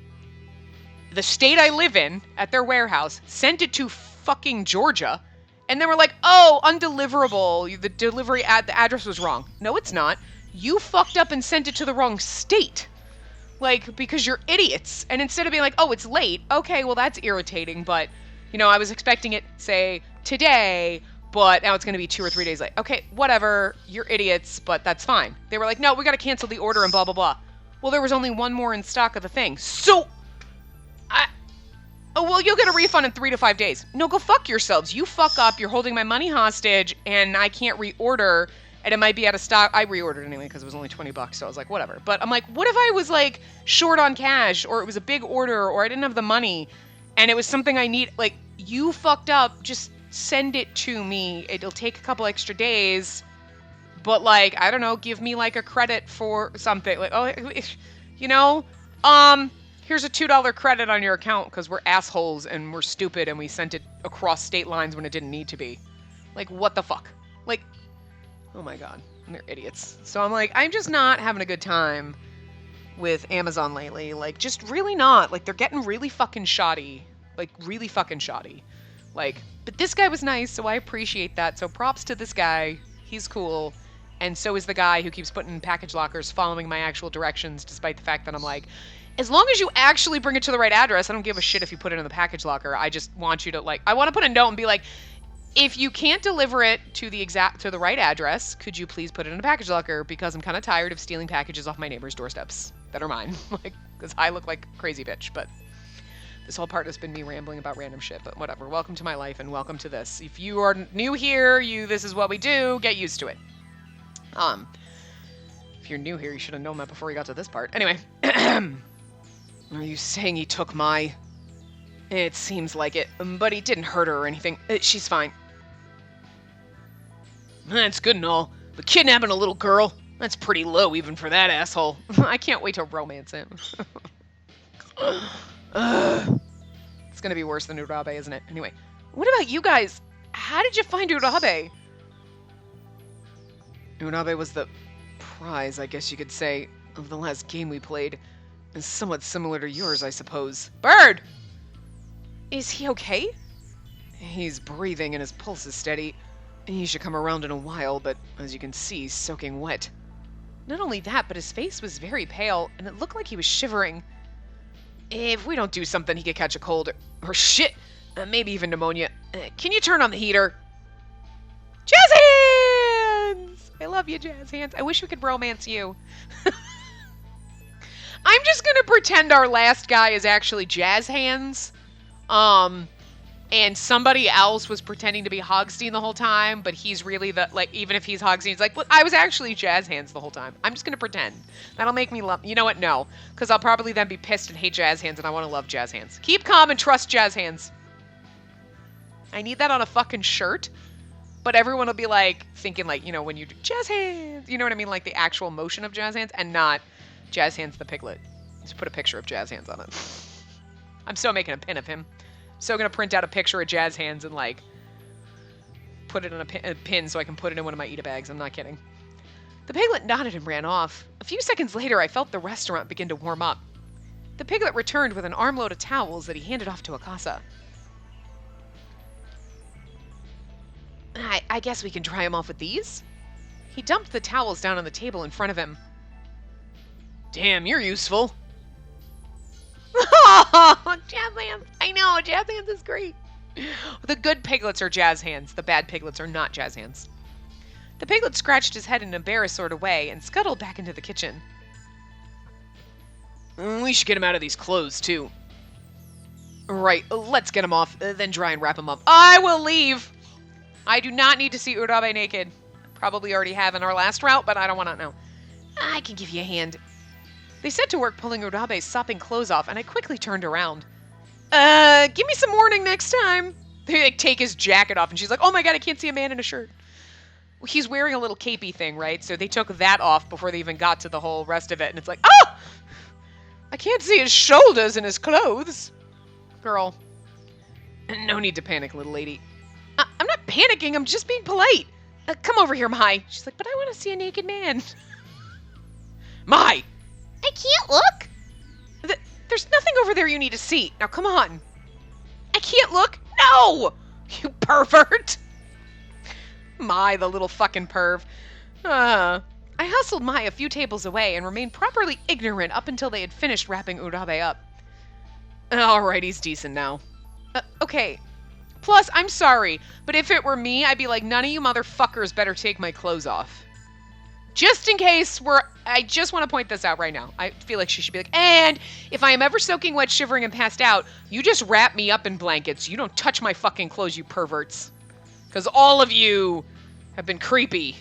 the state I live in at their warehouse, sent it to fucking Georgia, and they were like, oh, undeliverable. The delivery the address was wrong. No, it's not. You fucked up and sent it to the wrong state. Like, because you're idiots. And instead of being like, oh, it's late. Okay, well, that's irritating. But, you know, I was expecting it, say, today, but now it's going to be 2 or 3 days late. Okay, whatever. You're idiots, but that's fine. They were like, no, we got to cancel the order and blah, blah, blah. Well, there was only 1 more in stock of the thing. So, oh, well, you'll get a refund in 3 to 5 days. No, go fuck yourselves. You fuck up. You're holding my money hostage, and I can't reorder, and it might be out of stock. I reordered anyway because it was only $20, so I was like, whatever. But I'm like, what if I was, like, short on cash, or it was a big order, or I didn't have the money, And it was something I need. Like, you fucked up. Just send it to me. It'll take a couple extra days. But, like, I don't know, give me, like, a credit for something. Like, oh, you know, here's a $2 credit on your account because we're assholes and we're stupid and we sent it across state lines when it didn't need to be. Like, what the fuck? Like, oh my god, they're idiots. So I'm like, I'm just not having a good time with Amazon lately. Like, just really not. Like, they're getting really fucking shoddy. Like, really fucking shoddy. Like, but this guy was nice, so I appreciate that. So props to this guy. He's cool. And so is the guy who keeps putting in package lockers following my actual directions, despite the fact that I'm like, as long as you actually bring it to the right address, I don't give a shit if you put it in the package locker. I just want you to, like, I want to put a note and be like, if you can't deliver it to the right address, could you please put it in a package locker? Because I'm kind of tired of stealing packages off my neighbor's doorsteps that are mine. Like, because I look like a crazy bitch. But this whole part has been me rambling about random shit. But whatever. Welcome to my life and welcome to this. If you are new here, this is what we do. Get used to it. If you're new here, you should have known that before we got to this part. Anyway, are you saying he took my... It seems like it, but he didn't hurt her or anything. She's fine. That's good and all, but kidnapping a little girl, that's pretty low even for that asshole. I can't wait to romance him. It's gonna be worse than Urabe, isn't it? Anyway, what about you guys? How did you find Urabe? Urabe was the prize, I guess you could say, of the last game we played. It's somewhat similar to yours, I suppose. Bird! Is he okay? He's breathing and his pulse is steady. He should come around in a while, but as you can see, he's soaking wet. Not only that, but his face was very pale, and it looked like he was shivering. If we don't do something, he could catch a cold, or shit, maybe even pneumonia. Can you turn on the heater? Jazz hands! I love you, Jazz hands. I wish we could romance you. I'm just gonna pretend our last guy is actually Jazz hands. And somebody else was pretending to be Hogstein the whole time, but he's really the, like, even if he's Hogstein, he's like, well, I was actually Jazz Hands the whole time. I'm just gonna pretend. That'll make me love, you know what, no. Because I'll probably then be pissed and hate Jazz Hands, and I want to love Jazz Hands. Keep calm and trust Jazz Hands. I need that on a fucking shirt, but everyone will be like, thinking like, you know, when you do Jazz Hands, you know what I mean? Like the actual motion of Jazz Hands, and not Jazz Hands the piglet. Just put a picture of Jazz Hands on it. I'm still making a pin of him. So I'm gonna print out a picture of Jazz Hands and like put it on a pin so I can put it in one of my Eat-A bags. I'm not kidding. The piglet nodded and ran off. A few seconds later, I felt the restaurant begin to warm up. The piglet returned with an armload of towels that he handed off to Akasa. I guess we can dry him off with these? He dumped the towels down on the table in front of him. Damn, you're useful. Oh, Jazz Hands. I know, Jazz Hands is great. The good piglets are Jazz Hands. The bad piglets are not Jazz Hands. The piglet scratched his head in an embarrassed sort of way and scuttled back into the kitchen. We should get him out of these clothes, too. Right, let's get him off, then dry and wrap him up. I will leave. I do not need to see Urabe naked. Probably already have in our last route, but I don't want to know. I can give you a hand. They set to work pulling Urabe's sopping clothes off, and I quickly turned around. Give me some warning next time. They like, take his jacket off, and she's like, oh my god, I can't see a man in a shirt. Well, he's wearing a little capey thing, right? So they took that off before they even got to the whole rest of it, and it's like, oh! I can't see his shoulders in his clothes. Girl. No need to panic, little lady. I'm not panicking, I'm just being polite. Come over here, Mai. She's like, but I want to see a naked man. Mai! I can't look. There's nothing over there you need to see. Now, come on. I can't look? No! You pervert! Mai, the little fucking perv. I hustled Mai a few tables away and remained properly ignorant up until they had finished wrapping Urabe up. Alright, he's decent now. Okay. Plus, I'm sorry, but if it were me, I'd be like, none of you motherfuckers better take my clothes off. Just in case I just want to point this out right now. I feel like she should be like, and if I am ever soaking wet, shivering, and passed out, you just wrap me up in blankets. You don't touch my fucking clothes, you perverts. Because all of you have been creepy.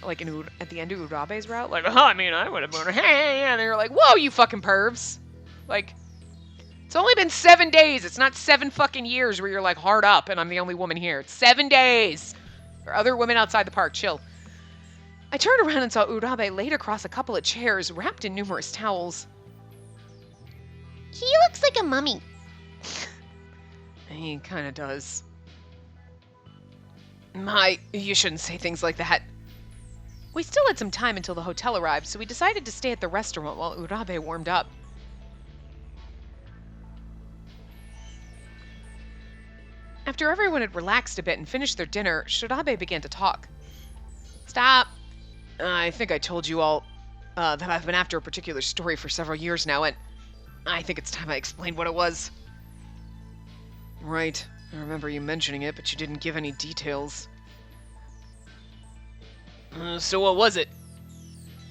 Like at the end of Urabe's route, like, oh, I mean, I would have been, hey, and they were like, whoa, you fucking pervs. Like, It's only been 7 days. It's not 7 fucking years where you're like hard up and I'm the only woman here. It's 7 days. There are other women outside the park. Chill. I turned around and saw Urabe laid across a couple of chairs, wrapped in numerous towels. He looks like a mummy. He kind of does. You shouldn't say things like that. We still had some time until the hotel arrived, so we decided to stay at the restaurant while Urabe warmed up. After everyone had relaxed a bit and finished their dinner, Shirabe began to talk. Stop. I think I told you all that I've been after a particular story for several years now, and I think it's time I explained what it was. Right. I remember you mentioning it, but you didn't give any details. So what was it?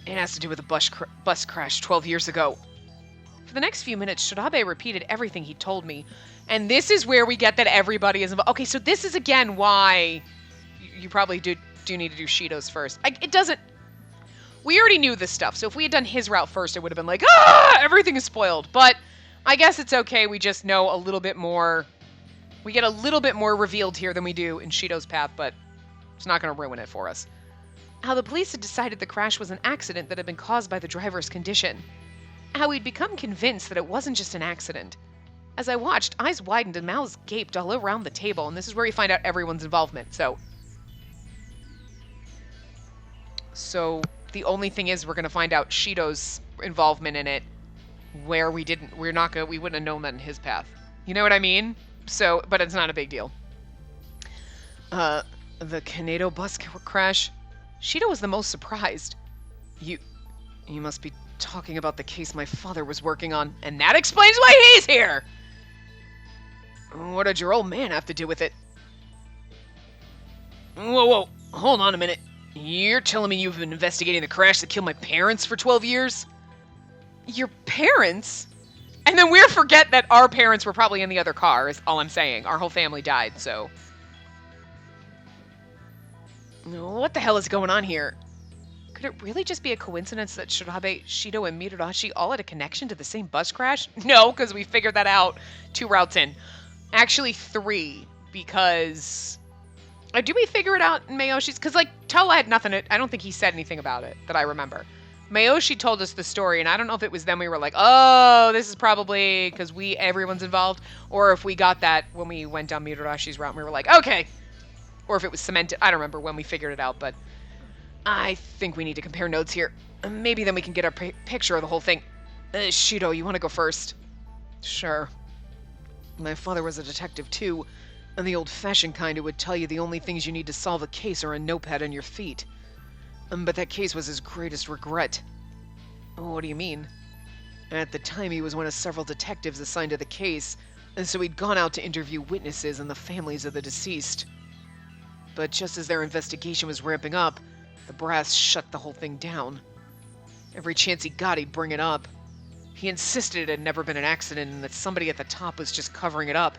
It has to do with a bus crash 12 years ago. For the next few minutes, Shirabe repeated everything he told me. And this is where we get that everybody is involved. Okay, so this is again why you probably do need to do Shido's first. It doesn't... We already knew this stuff, so if we had done his route first, it would have been like, everything is spoiled. But I guess it's okay, we just know a little bit more. We get a little bit more revealed here than we do in Shido's path, but it's not going to ruin it for us. How the police had decided the crash was an accident that had been caused by the driver's condition. How we'd become convinced that it wasn't just an accident. As I watched, eyes widened and mouths gaped all around the table, and this is where we find out everyone's involvement. So the only thing is we're going to find out Shido's involvement in it, where we wouldn't have known that in his path. You know what I mean? So, but it's not a big deal. The Kanado bus crash. Shido was the most surprised. You must be talking about the case my father was working on, and that explains why he's here! What did your old man have to do with it? Whoa, hold on a minute. You're telling me you've been investigating the crash that killed my parents for 12 years? Your parents? And then we forget that our parents were probably in the other car, is all I'm saying. Our whole family died, so... What the hell is going on here? Could it really just be a coincidence that Shirabe, Shido, and Mitarashi all had a connection to the same bus crash? No, because we figured that out 2 routes in. Actually, 3, because... did we figure it out in Mayoshi's? Because, Toa had nothing... I don't think he said anything about it that I remember. Mayoshi told us the story, and I don't know if it was then we were like, oh, this is probably because everyone's involved, or if we got that when we went down Mitarashi's route and we were like, okay. Or if it was cemented. I don't remember when we figured it out, but I think we need to compare notes here. Maybe then we can get a picture of the whole thing. Shido, you want to go first? Sure. My father was a detective too, and the old-fashioned kind who would tell you the only things you need to solve a case are a notepad and your feet. But that case was his greatest regret. What do you mean? At the time, he was one of several detectives assigned to the case, and so he'd gone out to interview witnesses and the families of the deceased. But just as their investigation was ramping up, the brass shut the whole thing down. Every chance he got, he'd bring it up. He insisted it had never been an accident and that somebody at the top was just covering it up.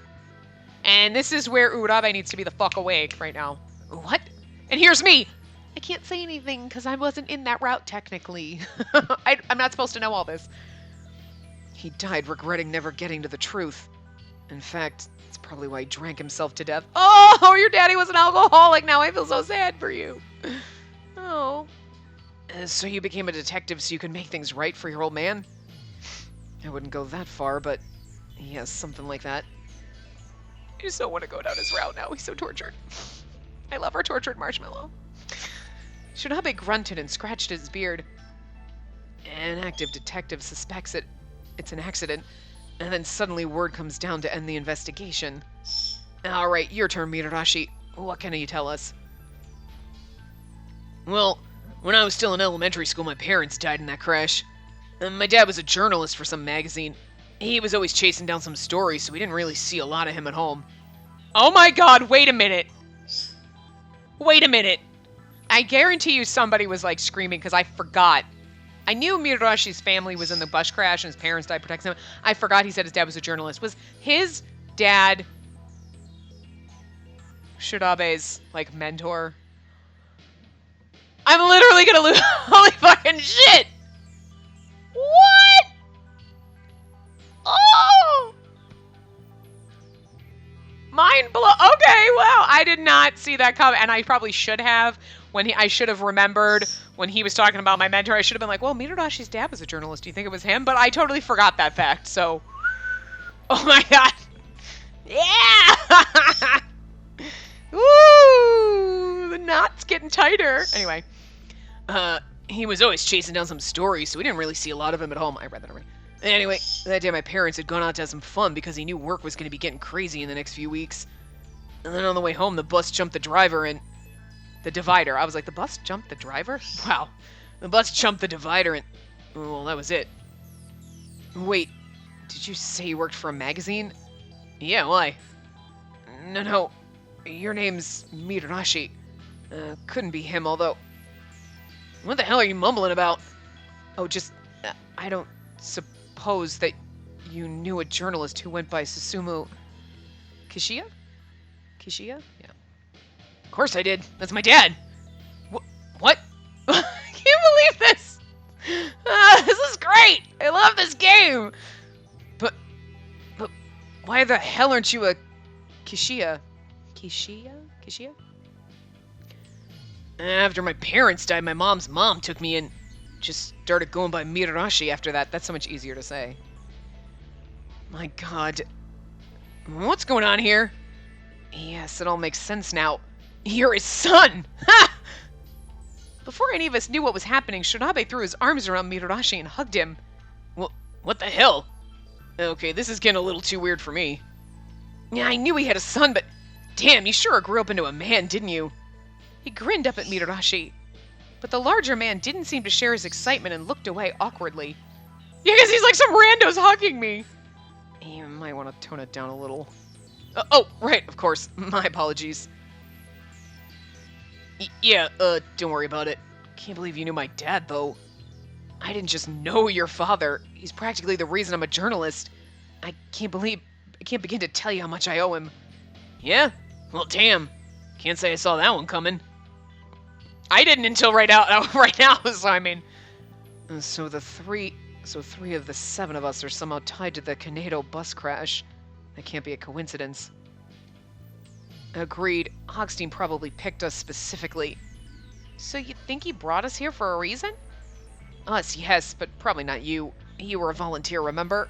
And this is where Urabe needs to be the fuck awake right now. What? And here's me! I can't say anything because I wasn't in that route technically. I'm not supposed to know all this. He died regretting never getting to the truth. In fact, it's probably why he drank himself to death. Oh, your daddy was an alcoholic. Now I feel so sad for you. Oh. So you became a detective so you could make things right for your old man? I wouldn't go that far, but he has something like that. I just don't want to go down his route now. He's so tortured. I love our tortured marshmallow. Shirabe grunted and scratched his beard. An active detective suspects it's an accident, and then suddenly word comes down to end the investigation. Alright, your turn, Mitarashi. What can you tell us? Well, when I was still in elementary school, my parents died in that crash. And my dad was a journalist for some magazine. He was always chasing down some stories, so we didn't really see a lot of him at home. Oh my god, wait a minute! Wait a minute! I guarantee you somebody was screaming because I forgot. I knew Mirashi's family was in the bus crash and his parents died protecting him. I forgot he said his dad was a journalist. Was his dad Shirabe's mentor? I'm literally gonna lose. Holy fucking shit! What? Oh! I did not see that coming, and I probably should have. I should have remembered when he was talking about my mentor. I should have been like, well, Mitodashi's dad was a journalist. Do you think it was him? But I totally forgot that fact. So, oh my god, yeah! Woo! The knot's getting tighter. Anyway, he was always chasing down some stories, so we didn't really see a lot of him at home. I read that already. Anyway, that day my parents had gone out to have some fun because he knew work was going to be getting crazy in the next few weeks. And then on the way home, the bus jumped the driver and the divider. I was like, the bus jumped the driver? Wow. The bus jumped the divider and, well, that was it. Wait, did you say you worked for a magazine? Yeah, why? No, your name's Mitarashi. Couldn't be him, although... What the hell are you mumbling about? Oh, just, I don't suppose that you knew a journalist who went by Susumu Kishiya? Kishiya? Yeah. Of course I did. That's my dad. What? I can't believe this. This is great. I love this game. But why the hell aren't you a Kishiya? Kishiya? After my parents died, my mom's mom took me and just started going by Mitarashi after that. That's so much easier to say. My god. What's going on here? Yes, it all makes sense now. You're his son! Ha! Before any of us knew what was happening, Shirabe threw his arms around Mitarashi and hugged him. What the hell? Okay, this is getting a little too weird for me. Yeah, I knew he had a son, but damn, you sure grew up into a man, didn't you? He grinned up at Mitarashi. But the larger man didn't seem to share his excitement and looked away awkwardly. Yeah, because he's like some randos hugging me. You might want to tone it down a little. Oh, right, of course. My apologies. Yeah, don't worry about it. Can't believe you knew my dad, though. I didn't just know your father. He's practically the reason I'm a journalist. I can't begin to tell you how much I owe him. Yeah? Well, damn. Can't say I saw that one coming. I didn't until right now, so I mean... So three of the 7 of us are somehow tied to the Kanado bus crash. That can't be a coincidence. Agreed. Hogstein probably picked us specifically. So you think he brought us here for a reason? Us, yes, but probably not you. You were a volunteer, remember?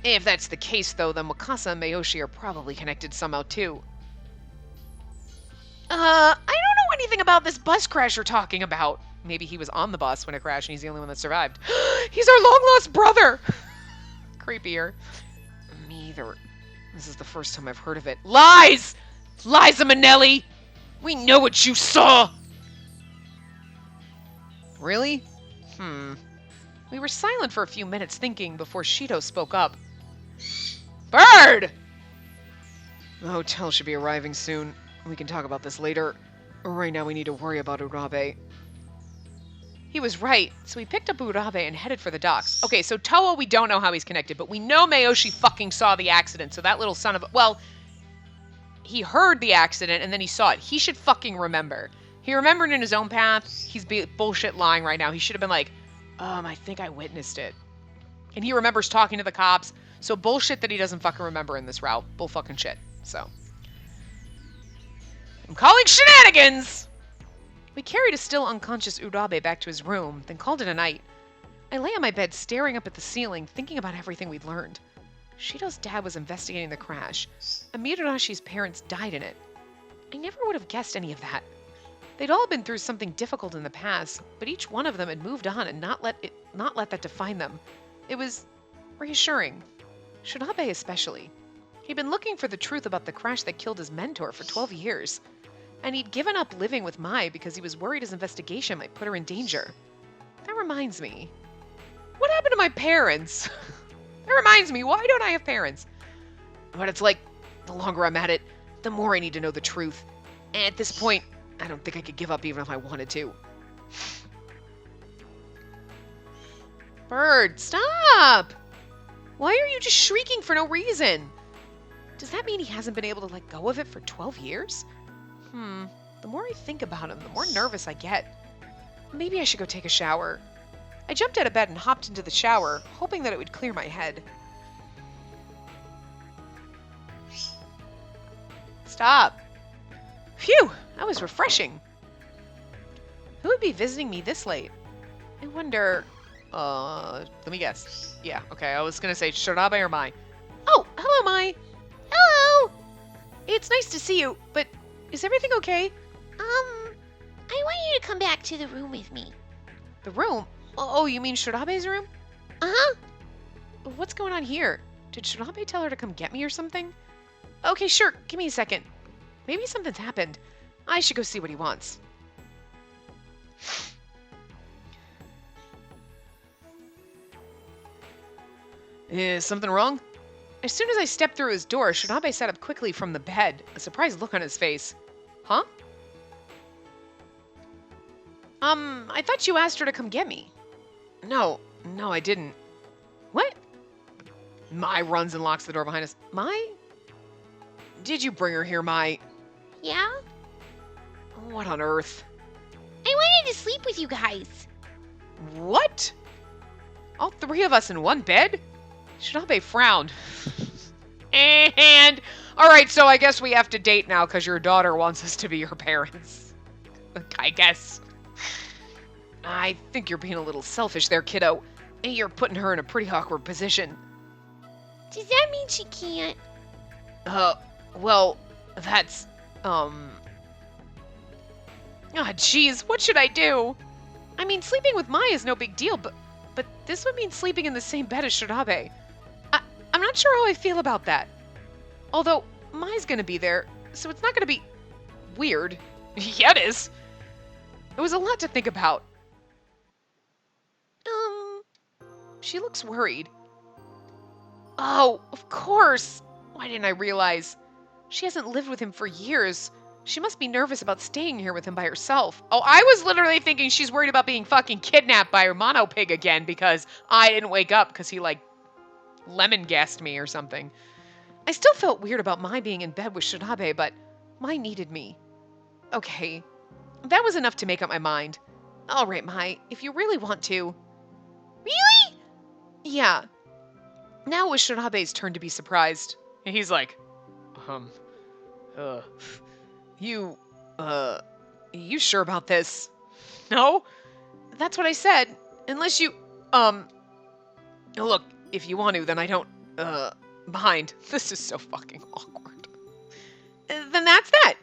If that's the case, though, then Wakasa and Mayoshi are probably connected somehow, too. I don't know anything about this bus crash you're talking about. Maybe he was on the bus when it crashed and he's the only one that survived. He's our long-lost brother! Creepier. Me either. This is the first time I've heard of it. Lies! Liza Minnelli! We know what you saw! Really? We were silent for a few minutes thinking before Shido spoke up. Bird! The hotel should be arriving soon. We can talk about this later. Right now we need to worry about Urabe. He was right, so we picked up Urabe and headed for the docks. Okay, so Toa, we don't know how he's connected, but we know Mayoshi fucking saw the accident, so that little son of a... Well, he heard the accident and then he saw it. He should fucking remember. He remembered in his own path. He's bullshit lying right now. He should have been like, I think I witnessed it. And he remembers talking to the cops, so bullshit that he doesn't fucking remember in this route. Bull fucking shit, so... I'm calling shenanigans! We carried a still unconscious Urabe back to his room, then called it a night. I lay on my bed staring up at the ceiling, thinking about everything we'd learned. Shido's dad was investigating the crash. Amirashi's parents died in it. I never would have guessed any of that. They'd all been through something difficult in the past, but each one of them had moved on and not let that define them. It was reassuring. Shirabe especially. He'd been looking for the truth about the crash that killed his mentor for 12 years. And he'd given up living with Mai because he was worried his investigation might put her in danger. That reminds me. What happened to my parents? That reminds me, why don't I have parents? But it's like, the longer I'm at it, the more I need to know the truth. And at this point, I don't think I could give up even if I wanted to. Bird, stop! Why are you just shrieking for no reason? Does that mean he hasn't been able to let go of it for 12 years? The more I think about him, the more nervous I get. Maybe I should go take a shower. I jumped out of bed and hopped into the shower, hoping that it would clear my head. Stop. Phew, that was refreshing. Who would be visiting me this late? I wonder, let me guess. Yeah, okay, I was gonna say Shirabe or Mai. Oh, hello, Mai. Hello. It's nice to see you, but is everything okay? I want you to come back to the room with me. The room? Oh, you mean Shirabe's room? Uh-huh. What's going on here? Did Shirabe tell her to come get me or something? Okay, sure, give me a second. Maybe something's happened. I should go see what he wants. Is something wrong? As soon as I stepped through his door, Shirabe sat up quickly from the bed, a surprised look on his face. Huh? I thought you asked her to come get me. No, I didn't. What? Mai runs and locks the door behind us. Mai? Did you bring her here, Mai? Yeah? What on earth? I wanted to sleep with you guys. What? All three of us in one bed? Shirabe frowned. And, alright, so I guess we have to date now because your daughter wants us to be her parents. I guess. I think you're being a little selfish there, kiddo. You're putting her in a pretty awkward position. Does that mean she can't? Well, that's, Ah, jeez, what should I do? I mean, sleeping with Mai is no big deal, but this would mean sleeping in the same bed as Shirabe. I'm not sure how I feel about that. Although, Mai's gonna be there, so it's not gonna be weird. Yeah, it is. It was a lot to think about. She looks worried. Oh, of course. Why didn't I realize? She hasn't lived with him for years. She must be nervous about staying here with him by herself. Oh, I was literally thinking she's worried about being fucking kidnapped by her mono pig again because I didn't wake up because he, like, lemon gassed me or something. I still felt weird about Mai being in bed with Shirabe, but Mai needed me. Okay, that was enough to make up my mind. All right, Mai, if you really want to. Really? Yeah. Now it was Shirabe's turn to be surprised. He's like, you sure about this? No? That's what I said. Unless you, look, if you want to, then I don't, mind. This is so fucking awkward. Then that's that.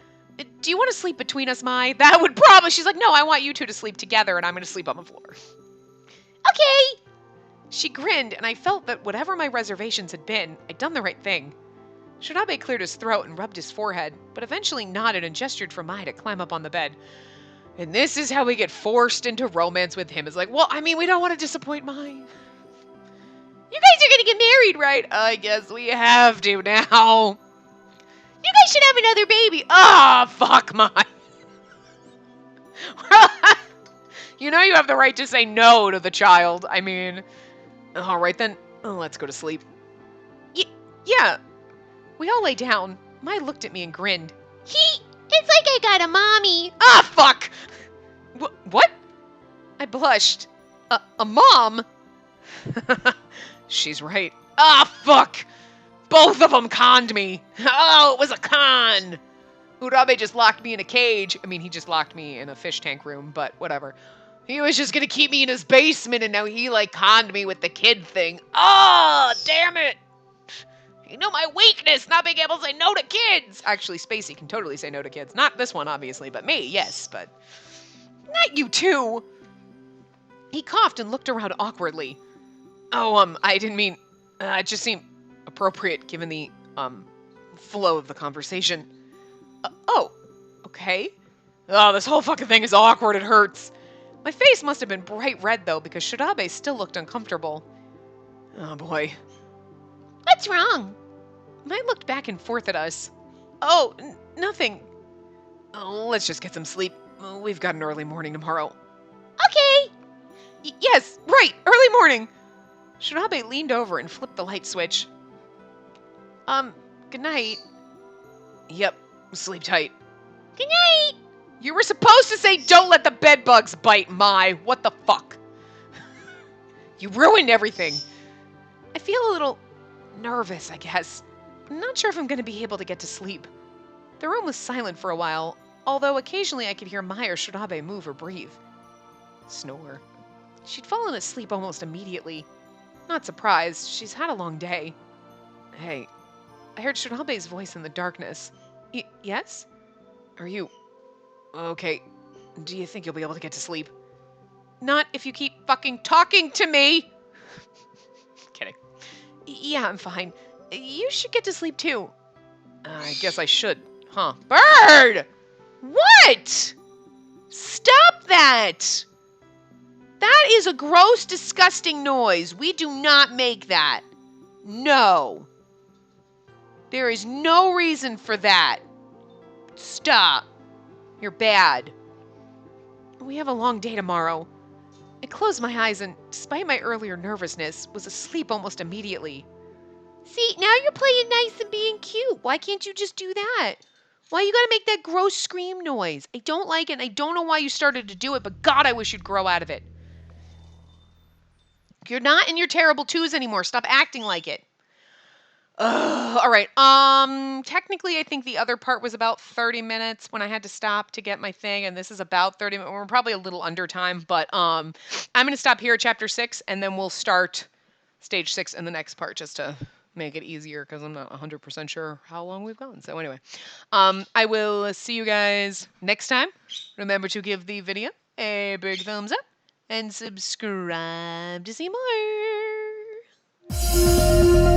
Do you want to sleep between us, Mai? That would probably, she's like, no, I want you two to sleep together and I'm going to sleep on the floor. Okay. She grinned, and I felt that whatever my reservations had been, I'd done the right thing. Shirabe cleared his throat and rubbed his forehead, but eventually nodded and gestured for Mai to climb up on the bed. And this is how we get forced into romance with him. It's like, well, I mean, we don't want to disappoint Mai. You guys are gonna get married, right? I guess we have to now. You guys should have another baby. Ah, fuck Mai. You know you have the right to say no to the child. I mean, all right then, let's go to sleep. Yeah. We all lay down. Mai looked at me and grinned. It's like I got a mommy. Ah, fuck! What? I blushed. A mom? She's right. Ah, fuck! Both of them conned me. Oh, it was a con. Urabe just locked me in a cage. I mean, he just locked me in a fish tank room, but whatever. He was just gonna keep me in his basement, and now he, like, conned me with the kid thing. Oh, damn it! You know my weakness, not being able to say no to kids! Actually, Spacey can totally say no to kids. Not this one, obviously, but me, yes, but... Not you too! He coughed and looked around awkwardly. Oh, I didn't mean... it just seemed appropriate given the, flow of the conversation. Oh, okay. Oh, this whole fucking thing is awkward, it hurts. My face must have been bright red, though, because Shirabe still looked uncomfortable. Oh, boy. What's wrong? Mai looked back and forth at us. Oh, nothing. Oh, let's just get some sleep. We've got an early morning tomorrow. Okay. Yes, right, early morning. Shirabe leaned over and flipped the light switch. Good night. Yep, sleep tight. Good night. You were supposed to say don't let the bed bugs bite, Mai. What the fuck? You ruined everything. I feel a little nervous, I guess. I'm not sure if I'm going to be able to get to sleep. The room was silent for a while, although occasionally I could hear Mai or Shirabe move or breathe. Snore. She'd fallen asleep almost immediately. Not surprised, she's had a long day. Hey, I heard Shirabe's voice in the darkness. Yes? Are you... okay, do you think you'll be able to get to sleep? Not if you keep fucking talking to me! Kidding. Yeah, I'm fine. You should get to sleep too. I guess I should, huh? Bird! What? Stop that! That is a gross, disgusting noise. We do not make that. No. There is no reason for that. Stop. You're bad. We have a long day tomorrow. I closed my eyes and, despite my earlier nervousness, was asleep almost immediately. See, now you're playing nice and being cute. Why can't you just do that? Why you gotta make that gross scream noise? I don't like it, and I don't know why you started to do it, but God, I wish you'd grow out of it. You're not in your terrible twos anymore. Stop acting like it. All right. Technically, I think the other part was about 30 minutes when I had to stop to get my thing, and this is about 30 minutes. We're probably a little under time, but I'm going to stop here at chapter 6, and then we'll start stage 6 in the next part just to make it easier because I'm not 100% sure how long we've gone. So anyway, I will see you guys next time. Remember to give the video a big thumbs up and subscribe to see more.